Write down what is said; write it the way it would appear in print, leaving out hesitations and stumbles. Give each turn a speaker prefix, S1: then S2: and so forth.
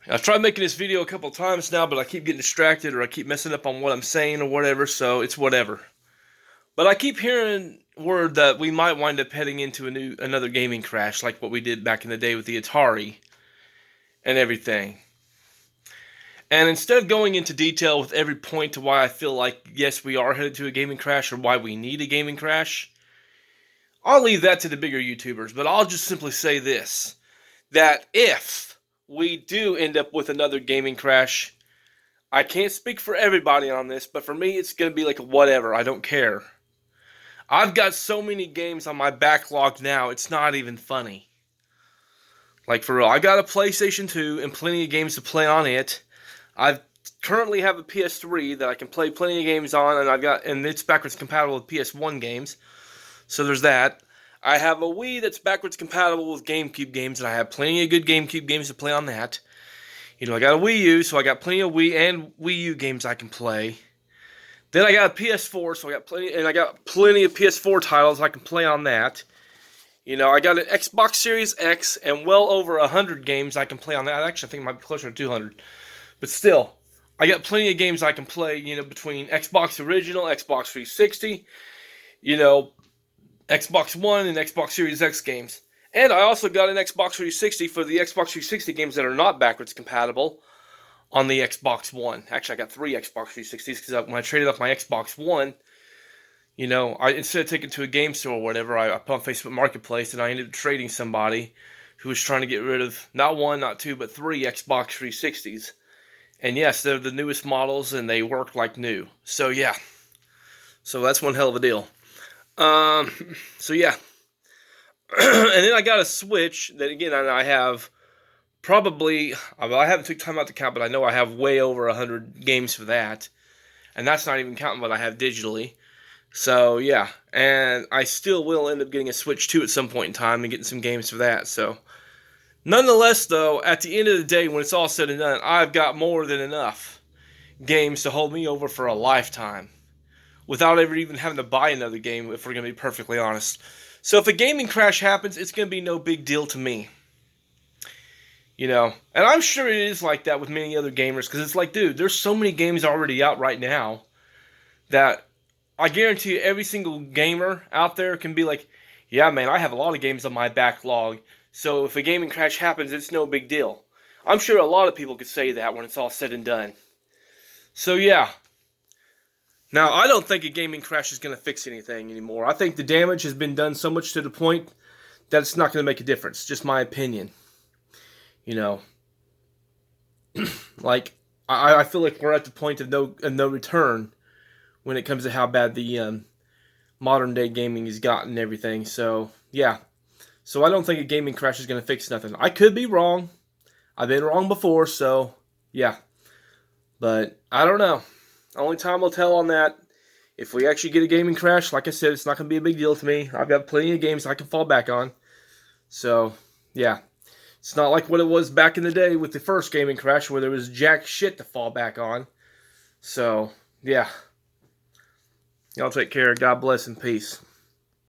S1: I've tried making this video a couple times now, but I keep getting distracted or I keep messing up on what I'm saying or whatever, so it's whatever. But I keep hearing word that we might wind up heading into another gaming crash like what we did back in the day with the Atari and everything. And instead of going into detail with every point to why I feel like, yes, we are headed to a gaming crash or why we need a gaming crash, I'll leave that to the bigger YouTubers, but I'll just simply say this, that if we do end up with another gaming crash, I can't speak for everybody on this, but for me, it's going to be like whatever. I don't care. I've got so many games on my backlog now, it's not even funny. Like, for real, I got a PlayStation 2 and plenty of games to play on it. I currently have a PS3 that I can play plenty of games on, and it's backwards compatible with PS1 games. So there's that. I have a Wii that's backwards compatible with GameCube games, and I have plenty of good GameCube games to play on that. You know, I got a Wii U, so I got plenty of Wii and Wii U games I can play. Then I got a PS4, so I got plenty of PS4 titles I can play on that. You know, I got an Xbox Series X and well over 100 games I can play on that. Actually, I think it might be closer to 200. But still, I got plenty of games I can play, you know, between Xbox Original, Xbox 360, you know, Xbox One and Xbox Series X games. And I also got an Xbox 360 for the Xbox 360 games that are not backwards compatible on the Xbox One. Actually, I got 3 Xbox 360s because when I traded off my Xbox One, you know, instead of taking it to a game store or whatever, I put on Facebook Marketplace and I ended up trading somebody who was trying to get rid of not 1, not 2, but 3 Xbox 360s. And yes, they're the newest models and they work like new. So yeah, so that's one hell of a deal. So yeah. And then I got a Switch that, again, I have probably, I haven't took time out to count, but I know I have way over 100 games for that. And that's not even counting what I have digitally. So yeah, and I still will end up getting a Switch 2 at some point in time and getting some games for that. So nonetheless, though, at the end of the day, when it's all said and done, I've got more than enough games to hold me over for a lifetime without ever even having to buy another game, if we're going to be perfectly honest. So if a gaming crash happens, it's going to be no big deal to me. You know, and I'm sure it is like that with many other gamers, because it's like, dude, there's so many games already out right now that I guarantee you every single gamer out there can be like, yeah, man, I have a lot of games on my backlog, so if a gaming crash happens, it's no big deal. I'm sure a lot of people could say that when it's all said and done. So yeah. Now, I don't think a gaming crash is going to fix anything anymore. I think the damage has been done so much to the point that it's not going to make a difference. Just my opinion. You know, like, I feel like we're at the point of no return when it comes to how bad the modern day gaming has gotten and everything. So, yeah. So I don't think a gaming crash is going to fix nothing. I could be wrong. I've been wrong before, so, yeah. But, I don't know. Only time will tell on that. If we actually get a gaming crash, like I said, it's not going to be a big deal to me. I've got plenty of games I can fall back on. So, yeah. It's not like what it was back in the day with the first gaming crash where there was jack shit to fall back on. So, yeah. Y'all take care. God bless and peace.